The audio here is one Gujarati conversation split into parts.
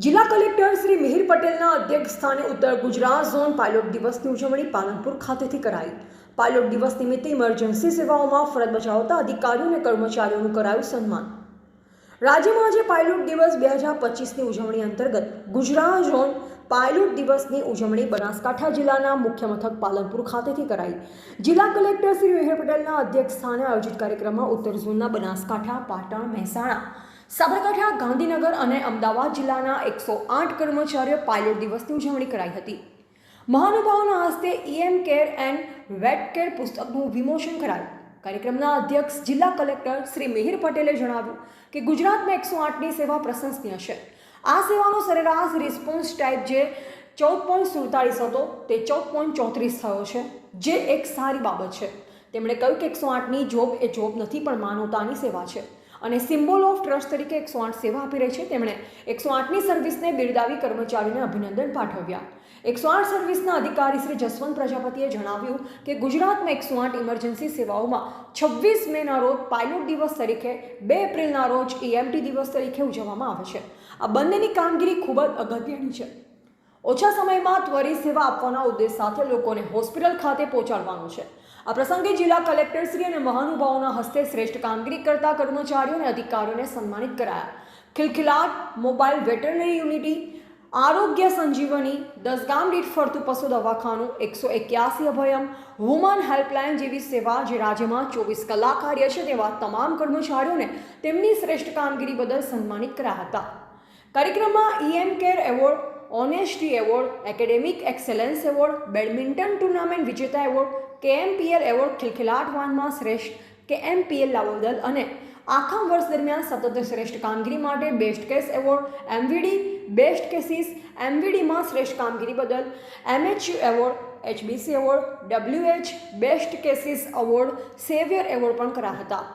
જિલ્લા કલેક્ટર શ્રી મિહિર પટેલના અધ્યક્ષસ્થાને ઉત્તર ગુજરાત ઝોન પાયલોટ દિવસની ઉજવણી પાલનપુર ખાતેથી કરાઈ। પાયલોટ દિવસ નિમિત્તે ઇમરજન્સી સેવાઓમાં ફરજ બજાવતા અધિકારીઓ અને કર્મચારીઓનું કરાયું સન્માન। રાજ્યમાં આજે પાયલોટ દિવસ 2025ની ઉજવણી અંતર્ગત ગુજરાત ઝોન પાયલોટ દિવસની ઉજવણી બનાસકાંઠા જિલ્લાના મુખ્ય મથક પાલનપુર ખાતેથી કરાઈ। જિલ્લા કલેક્ટર શ્રી મિહિર પટેલના અધ્યક્ષસ્થાને આયોજિત કાર્યક્રમમાં ઉત્તર ઝોનના બનાસકાંઠા, પાટણ, મહેસાણા, સાબરકાંઠા, ગાંધીનગર અને અમદાવાદ જિલ્લાના 108 કર્મચારીઓ પાયલોટ દિવસની ઉજવણી કરાઈ હતી। મહાનુભાવોના હસ્તે EM care and vet care પુસ્તકનું વિમોચન કરાયું। કાર્યક્રમના અધ્યક્ષ જિલ્લા કલેક્ટર શ્રી મિહિર પટેલે જણાવ્યું કે ગુજરાતમાં 108ની સેવા પ્રશંસનીય છે। આ સેવાનો સરેરાશ રિસ્પોન્સ ટાઈપ જે 14.47 હતો તે 14.34 થયો છે, જે એક સારી બાબત છે। તેમણે કહ્યું કે 108ની જોબ એ જોબ નથી પણ માનવતાની સેવા છે અને સિમ્બોલ ઓફ ટ્રસ્ટ તરીકે 108 સેવા આપી રહી છે। તેમણે 108ની સર્વિસને બિરદાવી કર્મચારીઓને અભિનંદન પાઠવ્યા। 108 સર્વિસના અધિકારી શ્રી જસવંત પ્રજાપતિએ જણાવ્યું કે ગુજરાતમાં 108 ઇમરજન્સી સેવાઓમાં 26 મેના રોજ પાયલોટ દિવસ તરીકે, 2 એપ્રિલના રોજ EMT દિવસ તરીકે ઉજવવામાં આવે છે। આ બંનેની કામગીરી ખૂબ જ અગત્યની છે। ઓછા સમયમાં ત્વરિત સેવા આપવાના ઉદ્દેશ સાથે લોકોને હોસ્પિટલ ખાતે પહોંચાડવાનું છે। આ પ્રસંગે જિલ્લા કલેક્ટરશ્રી અને મહાનુભાવોના હસ્તે શ્રેષ્ઠ કામગીરી કરતા કર્મચારીઓ અને અધિકારીઓને સન્માનિત કરાયા। ખિલખિલાટ મોબાઈલ વેટરનરી યુનિટી, આરોગ્ય સંજીવની, 10 ગામ દીઠ ફરતું પશુ દવાખાનું, 181 અભયમ, વુમન હેલ્પલાઇન જેવી સેવા જે રાજ્યમાં 24 કલાક કાર્ય છે તેવા તમામ કર્મચારીઓને તેમની શ્રેષ્ઠ કામગીરી બદલ સન્માનિત કરાયા હતા। કાર્યક્રમમાં EM care award, honesty award, academic excellence award, badminton tournament વિજેતા એવોર્ડ, KMPL એવોર્ડ, ખિલખિલાટ વાનમાં શ્રેષ્ઠ KMPL લાવવા બદલ અને આખા વર્ષ દરમિયાન સતત શ્રેષ્ઠ કામગીરી માટે best case award, MVD best cases, MVDમાં શ્રેષ્ઠ કામગીરી બદલ MHU award, HBC award, WH best cases award, saviour award પણ કરાયા હતા।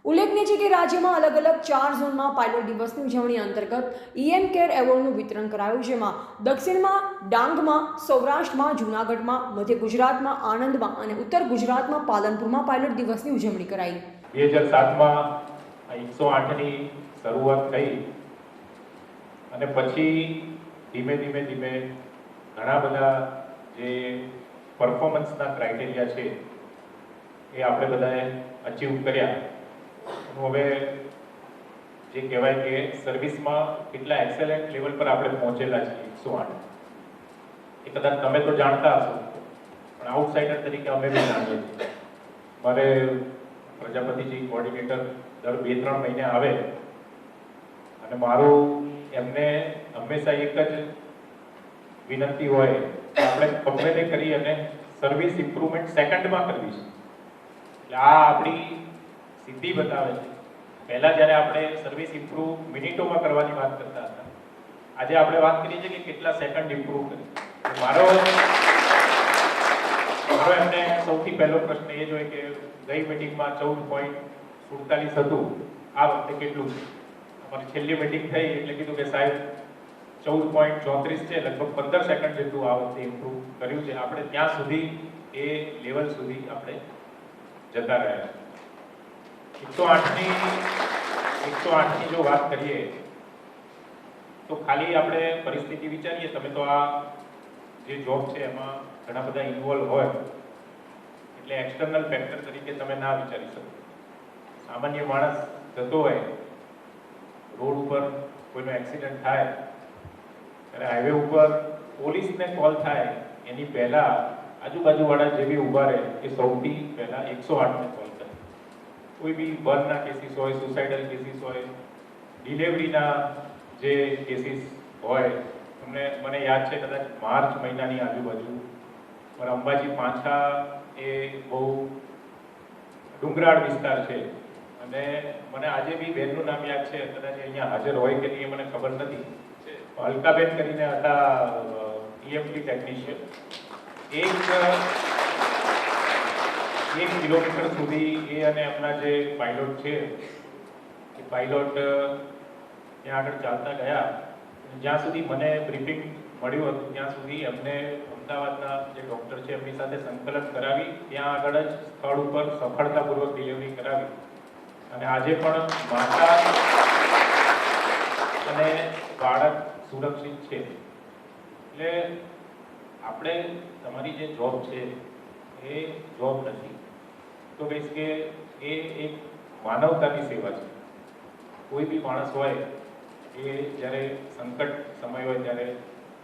ઉલ્લેખનીય છે કે રાજ્યમાં અલગ અલગ 4 ઝોનમાં પાયલોટ દિવસની ઉજવણી અંતર્ગત ઈએમ કેર એવોર્ડનું વિતરણ કરાયું, જેમાં દક્ષિણમાં ડાંગમાં, સૌરાષ્ટ્રમાં જૂનાગઢમાં, મધ્ય ગુજરાતમાં આણંદમાં અને ઉત્તર ગુજરાતમાં પાલનપુરમાં પાયલોટ દિવસની ઉજવણી કરાઈ। 2007માં 108ની શરૂઆત થઈ અને પછી ધીમે ધીમે ઘણા બધા જે પરફોર્મન્સના ક્રાઇટેરિયા છે એ આપણે બધાએ અચીવ કર્યા। હવે જે કહેવાય કે સર્વિસમાં કેટલા એક્સેલન્ટ લેવલ પર આપણે પહોંચેલા છીએ 108 એ કદાચ તમે તો જાણતા હશો પણ આઉટસાઇડર તરીકે અમે બી જાણીએ છીએ। મારે પ્રજાપતિજી કોઓર્ડિનેટર દર 2-3 મહિને આવે અને મારું એમને હંમેશા એક જ વિનંતી હોય કે આપણે ગમે તે કરી અને સર્વિસ ઇમ્પ્રુવમેન્ટ સેકન્ડમાં કરવી છે। એટલે આ આપણી સિદ્ધિ બતાવે છે। પહેલા જ્યારે આપણે સર્વિસ ઇમ્પ્રુવ મિનિટોમાં કરવાની વાત કરતા હતા, આજે આપણે વાત કરીએ છીએ કે કેટલા સેકન્ડ ઇમ્પ્રુવ કરી। મારો એમને સૌથી પહેલો પ્રશ્ન એ જ હોય કે ગઈ મીટિંગમાં 14.47 હતું, આ વખતે કેટલું છે? અમારી છેલ્લી મીટિંગ થઈ એટલે કીધું કે સાહેબ 14.34 છે, લગભગ 15 સેકન્ડ જેટલું આ વખતે ઇમ્પ્રુવ કર્યું છે। આપણે ત્યાં સુધી એ લેવલ સુધી આપણે જતા રહ્યા। 108ની જો વાત કરીએ તો ખાલી આપણે પરિસ્થિતિ વિચારીએ, તમે તો આ જે જોબ છે એમાં ઘણા બધા ઇન્વોલ્વ હોય એટલે એક્સટર્નલ ફેક્ટર તરીકે તમે ના વિચારી શકો। સામાન્ય માણસ જતો હોય રોડ ઉપર, કોઈનો એક્સિડન્ટ થાય ત્યારે હાઈવે ઉપર પોલીસને કોલ થાય એની પહેલા આજુબાજુવાળા જે બી ઊભા રહે એ સૌથી પહેલા 108ને કોલ કરે। કોઈ બી બર્નના કેસીસ હોય, સુસાઇડલ કેસીસ હોય, ડિલિવરીના જે કેસીસ હોય, મને યાદ છે કદાચ માર્ચ મહિનાની આજુબાજુ પર અંબાજી પાંછા એ બહુ ડુંગરાળ વિસ્તાર છે અને મને આજે બી બેનનું નામ યાદ છે, કદાચ અહીંયા હાજર હોય કે નહીં એ મને ખબર નથી, અલકાબેન કરીને હતા EMT ટેકનિશિયન। 1 કિલોમીટર સુધી એ અને એમના જે પાયલોટ છે એ પાયલોટ ત્યાં આગળ ચાલતા ગયા। જ્યાં સુધી મને બ્રીફિંગ મળ્યું હતું ત્યાં સુધી એમને અમદાવાદના જે ડૉક્ટર છે એમની સાથે સંકલન કરાવી ત્યાં આગળ જ સ્થળ ઉપર સફળતાપૂર્વક ડિલિવરી કરાવી અને આજે પણ માતા અને બાળક સુરક્ષિત છે. એટલે આપણે તમારી જે જોબ છે એ જોબ નથી, તો કહીશ કે એ એક માનવતાની સેવા છે. કોઈ બી માણસ હોય એ જ્યારે સંકટ સમય હોય ત્યારે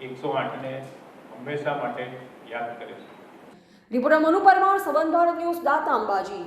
108ને હંમેશા માટે યાદ કરે છે. રિપોર્ટર મનુ પરમાર, સંબંધ ભારત ન્યૂઝ, દાતા અંબાજી.